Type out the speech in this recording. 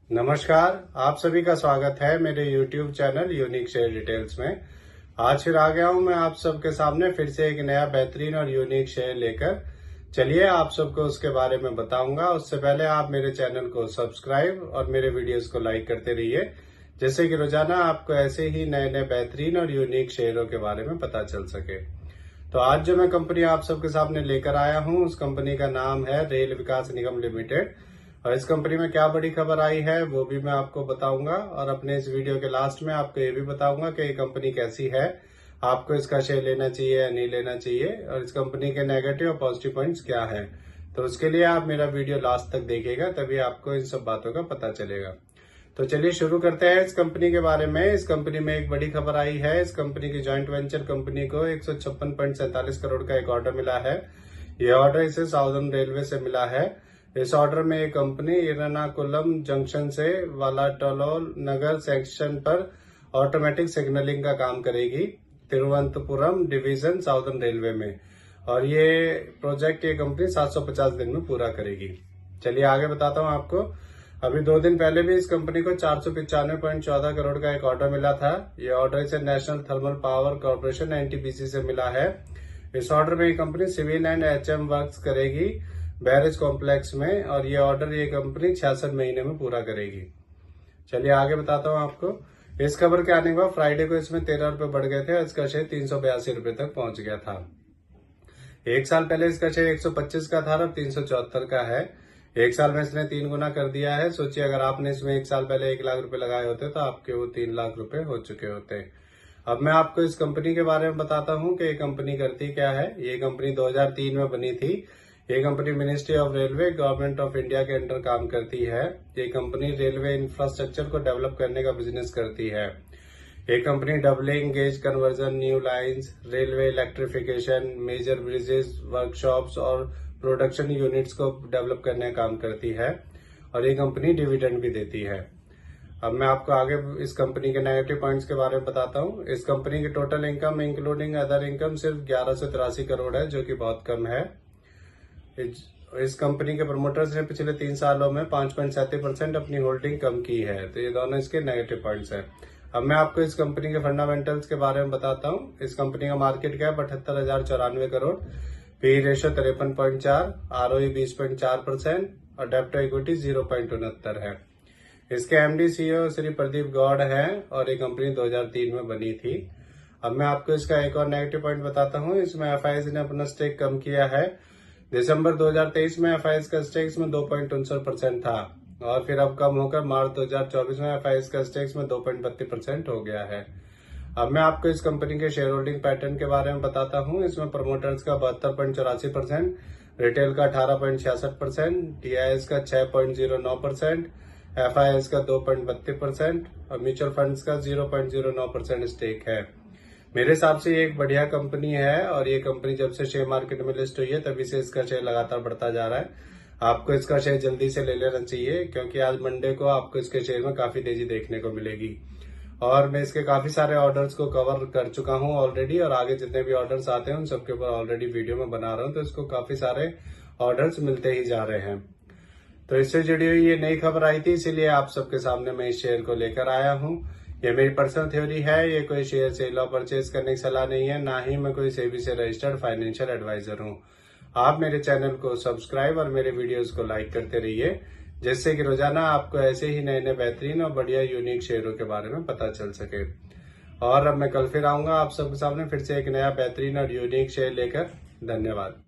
नमस्कार, आप सभी का स्वागत है मेरे YouTube channel unique share details में। आज फिर आ गया हूं मैं आप सबके सामने फिर से एक नया बेहतरीन और यूनिक शेयर लेकर। चलिए आप सबको उसके बारे में बताऊंगा। उससे पहले आप मेरे चैनल को सब्सक्राइब और मेरे वीडियोस को लाइक करते रहिए, जिससे कि रोजाना आपको ऐसे ही नए नए बेहतरीन और यूनिक शेयरों के बारे में पता चल सके। तो आज जो मैं कंपनी आप सबके सामने लेकर आया हूं, उस कंपनी का नाम है रेल विकास निगम लिमिटेड। और इस कंपनी में क्या बड़ी खबर आई है वो भी मैं आपको बताऊंगा, और अपने इस वीडियो के लास्ट में आपको ये भी बताऊंगा कि ये कंपनी कैसी है, आपको इसका शेयर लेना चाहिए या नहीं लेना चाहिए, और इस कंपनी के नेगेटिव और पॉजिटिव पॉइंट्स क्या है। तो उसके लिए आप मेरा वीडियो लास्ट तक देखिएगा, तभी आपको इन सब बातों का पता चलेगा। तो चलिए शुरू करते हैं इस कंपनी के बारे में। इस कंपनी में एक बड़ी खबर आई है। इस कंपनी की जॉइंट वेंचर कंपनी को 156.47 करोड़ का एक ऑर्डर मिला है। यह ऑर्डर इसे साउदर्न रेलवे से मिला है। इस ऑर्डर में ये कंपनी एर्नाकुलम जंक्शन से वालाटोलोल नगर सेक्शन पर ऑटोमेटिक सिग्नलिंग का काम करेगी, तिरुवनंतपुरम डिवीजन साउदर्न रेलवे में। और ये प्रोजेक्ट ये कंपनी 750 दिन में पूरा करेगी। चलिए आगे बताता हूँ आपको। अभी 2 दिन पहले भी इस कंपनी को 495.14 करोड़ का एक ऑर्डर मिला था। ये ऑर्डर इसे National Thermal Power Corporation NTPC से मिला है। इस ऑर्डर में ये company civil and HM works करेगी बैरेज कॉम्प्लेक्स में, और ये ऑर्डर ये कंपनी 66 महीने में पूरा करेगी। चलिए आगे बताता हूँ आपको। इस खबर के आने के बाद फ्राइडे को इसमें 13 रुपए बढ़ गए थे। इसका शेयर 382 रुपए तक पहुंच गया था। एक साल पहले इसका शेयर 125 का था, अब 374 का है। एक साल में इसने 3 गुना कर दिया है। सोचिए अगर आपने इसमें एक साल पहले 1 लाख रुपए लगाए होते तो आपके वो 3 लाख रुपए हो चुके होते। अब मैं आपको इस कंपनी के बारे में बताता हूँ कि ये कंपनी करती क्या है। ये कंपनी 2003 में बनी थी। ये company Ministry of Railway Government of India के अंडर काम करती है। ये कंपनी रेलवे इंफ्रास्ट्रक्चर को डेवलप करने का बिजनेस करती है। ये company doubling gauge conversion, new lines, railway electrification, major bridges, workshops और प्रोडक्शन यूनिट्स को डेवलप करने का काम करती है। और ये कंपनी डिविडेंड भी देती है। अब मैं आपको आगे इस कंपनी के नेगेटिव पॉइंट्स के बारे में बताता हूँ। इस कंपनी की total income including other income सिर्फ 1183 करोड़ है, जो कि बहुत कम है। इस कंपनी के प्रमोटर्स ने पिछले 3 सालों में 5.37% अपनी होल्डिंग कम की है। तो ये दोनों इसके नेगेटिव पॉइंट्स हैं। अब मैं आपको इस कंपनी के फंडामेंटल्स के बारे में बताता हूँ। इस कंपनी का market cap 78,094 crore, P ratio 53.4, ROE 20.4% और डेब्ट टू इक्विटी 0.69 है। इसके एमडी सीईओ श्री प्रदीप गौड़ हैं, और ये कंपनी 2003 में बनी थी। अब मैं आपको इसका एक और नेगेटिव पॉइंट बताता हूँ। इसमें एफआईआई ने अपना स्टेक कम किया है। दिसंबर 2023 में एफआईआई का स्टेक में 2.69% था, और फिर अब कम होकर मार्च 2024 में एफआईआई का स्टेक में 2.32% हो गया है। अब मैं आपको इस कंपनी के शेयर होल्डिंग पैटर्न के बारे में बताता हूँ। इसमें प्रमोटर्स का 72.84%, रिटेल का 18.66%, टीआईएस का 6.09%, एफआईआई का 2.32% और म्यूचुअल फंड्स का 0.09% स्टेक है। मेरे हिसाब से ये एक बढ़िया कंपनी है, और ये कंपनी जब से शेयर मार्केट में लिस्ट हुई है तभी से इसका शेयर लगातार बढ़ता जा रहा है। आपको इसका शेयर जल्दी से ले लेना चाहिए, क्योंकि आज मंडे को आपको इसके शेयर में काफी तेजी देखने को मिलेगी। और मैं इसके काफी सारे ऑर्डर्स को कवर कर चुका हूं ऑलरेडी, और आगे जितने भी ऑर्डर्स आते हैं उन सबके ऊपर ऑलरेडी वीडियो में बना रहा हूं, तो इसको काफी सारे ऑर्डर्स मिलते ही जा रहे हैं। तो इससे जुड़ी हुई ये नई खबर आई थी, इसीलिए आप सबके सामने मैं इस शेयर को लेकर आया हूं। ये मेरी पर्सनल थ्योरी है, ये कोई शेयर सेल और परचेज करने की सलाह नहीं है, ना ही मैं कोई सेबी से रजिस्टर्ड फाइनेंशियल एडवाइजर हूं। आप मेरे चैनल को सब्सक्राइब और मेरे वीडियोस को लाइक करते रहिए, जिससे कि रोजाना आपको ऐसे ही नए नए बेहतरीन और बढ़िया यूनिक शेयरों के बारे में पता चल सके। और अब मैं कल फिर आऊंगा आप सबके सामने फिर से एक नया बेहतरीन और यूनिक शेयर लेकर। धन्यवाद।